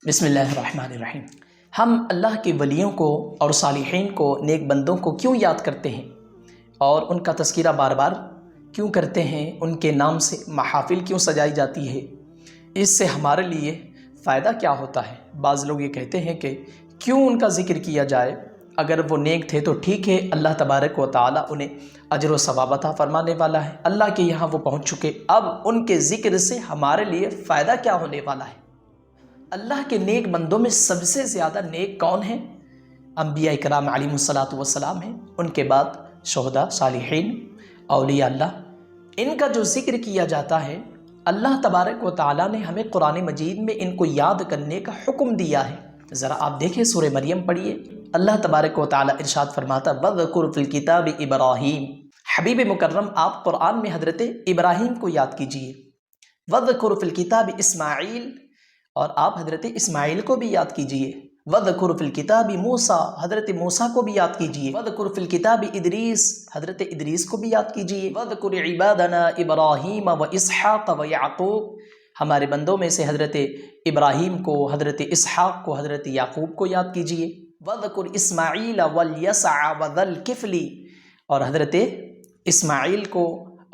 بسم اللہ الرحمن الرحیم۔ ہم اللہ کے ولیوں کو اور صالحین کو، نیک بندوں کو کیوں یاد کرتے ہیں اور ان کا تذکرہ بار بار کیوں کرتے ہیں؟ ان کے نام سے محافل کیوں سجائی جاتی ہے؟ اس سے ہمارے لیے فائدہ کیا ہوتا ہے؟ بعض لوگ یہ کہتے ہیں کہ کیوں ان کا ذکر کیا جائے؟ اگر وہ نیک تھے تو ٹھیک ہے، اللہ تبارک و تعالیٰ انہیں اجر و ثواب عطا فرمانے والا ہے، اللہ کے یہاں وہ پہنچ چکے، اب ان کے ذکر سے ہمارے لیے فائدہ کیا ہونے والا ہے؟ اللہ کے نیک بندوں میں سب سے زیادہ نیک کون ہیں؟ انبیاء کرام علیہم الصلاۃ والسلام ہیں، ان کے بعد شہداء، صالحین، اولیاء اللہ۔ ان کا جو ذکر کیا جاتا ہے، اللہ تبارک و تعالیٰ نے ہمیں قرآن مجید میں ان کو یاد کرنے کا حکم دیا ہے۔ ذرا آپ دیکھیں، سورہ مریم پڑھیے، اللہ تبارک و تعالیٰ ارشاد فرماتا وَاذْكُرْ فِي الْكِتَابِ ابراہیم۔ حبیب مکرم، آپ قرآن میں حضرت ابراہیم کو یاد کیجئے۔ وَاذْكُرْ فِي الْكِتَابِ اسماعیل، اور آپ حضرت اسماعیل کو بھی یاد کیجئے۔ وَاذْكُرْ فِي الْكِتَابِ موسیٰ، حضرت موسیٰ کو بھی یاد کیجئے۔ وَاذْكُرْ فِي الْكِتَابِ ادریس، حضرت ادریس کو بھی یاد کیجئے۔ وَاذْكُرْ عِبَادَنَا ابراہیم وَإِسْحَاقَ وَيَعْقُوبَ، ہمارے بندوں میں سے حضرت ابراہیم کو، حضرت اسحاق کو، حضرت یعقوب کو یاد کیجئے۔ وَاذْكُرْ إِسْمَاعِيلَ وَالْيَسَعَ وَذَا الْكِفْلِ، اور حضرت اسماعیل کو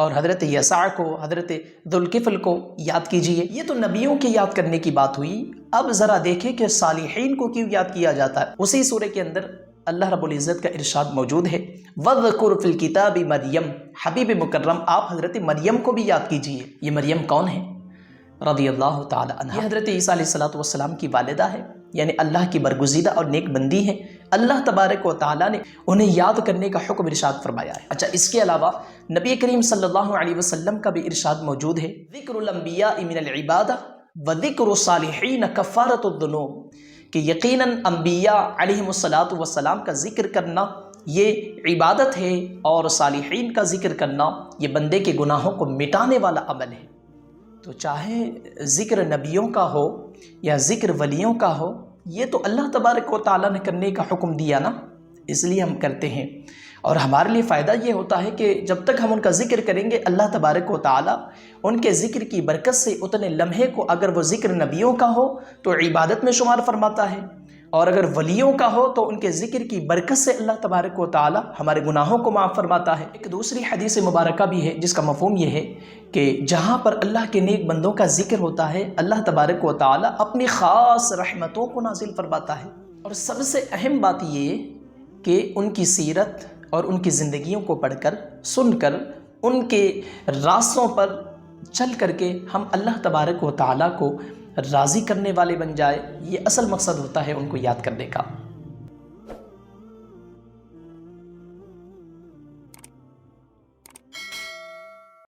اور حضرت یسع کو، حضرت ذوالکفل کو یاد کیجئے۔ یہ تو نبیوں کے یاد کرنے کی بات ہوئی۔ اب ذرا دیکھیں کہ صالحین کو کیوں یاد کیا جاتا ہے۔ اسی سورہ کے اندر اللہ رب العزت کا ارشاد موجود ہے وَاذْكُرْ فِي الْكِتَابِ مریم، حبیب مکرم آپ حضرت مریم کو بھی یاد کیجئے۔ یہ مریم کون ہے؟ رضی اللہ تعالی عنہ، یہ حضرت عیسیٰ علیہ السلام کی والدہ ہے، یعنی اللہ کی برگزیدہ اور نیک بندی ہے۔ اللہ تبارک و تعالیٰ نے انہیں یاد کرنے کا حکم ارشاد فرمایا ہے۔ اچھا، اس کے علاوہ نبی کریم صلی اللہ علیہ وسلم کا بھی ارشاد موجود ہے ذکر الانبیاء من العبادہ وذکر الصالحین کفارۃ الذنوب، کہ یقیناً انبیاء علیہم السلام کا ذکر کرنا یہ عبادت ہے، اور صالحین کا ذکر کرنا یہ بندے کے گناہوں کو مٹانے والا عمل ہے۔ تو چاہے ذکر نبیوں کا ہو یا ذکر ولیوں کا ہو، یہ تو اللہ تبارک و تعالیٰ نے کرنے کا حکم دیا نا، اس لیے ہم کرتے ہیں۔ اور ہمارے لیے فائدہ یہ ہوتا ہے کہ جب تک ہم ان کا ذکر کریں گے، اللہ تبارک و تعالیٰ ان کے ذکر کی برکت سے اتنے لمحے کو، اگر وہ ذکر نبیوں کا ہو تو عبادت میں شمار فرماتا ہے، اور اگر ولیوں کا ہو تو ان کے ذکر کی برکت سے اللہ تبارک و تعالیٰ ہمارے گناہوں کو معاف فرماتا ہے۔ ایک دوسری حدیث مبارکہ بھی ہے جس کا مفہوم یہ ہے کہ جہاں پر اللہ کے نیک بندوں کا ذکر ہوتا ہے، اللہ تبارک و تعالیٰ اپنی خاص رحمتوں کو نازل فرماتا ہے۔ اور سب سے اہم بات یہ کہ ان کی سیرت اور ان کی زندگیوں کو پڑھ کر، سن کر، ان کے راستوں پر چل کر کے ہم اللہ تبارک و تعالیٰ کو راضی کرنے والے بن جائے، یہ اصل مقصد ہوتا ہے ان کو یاد کرنے کا۔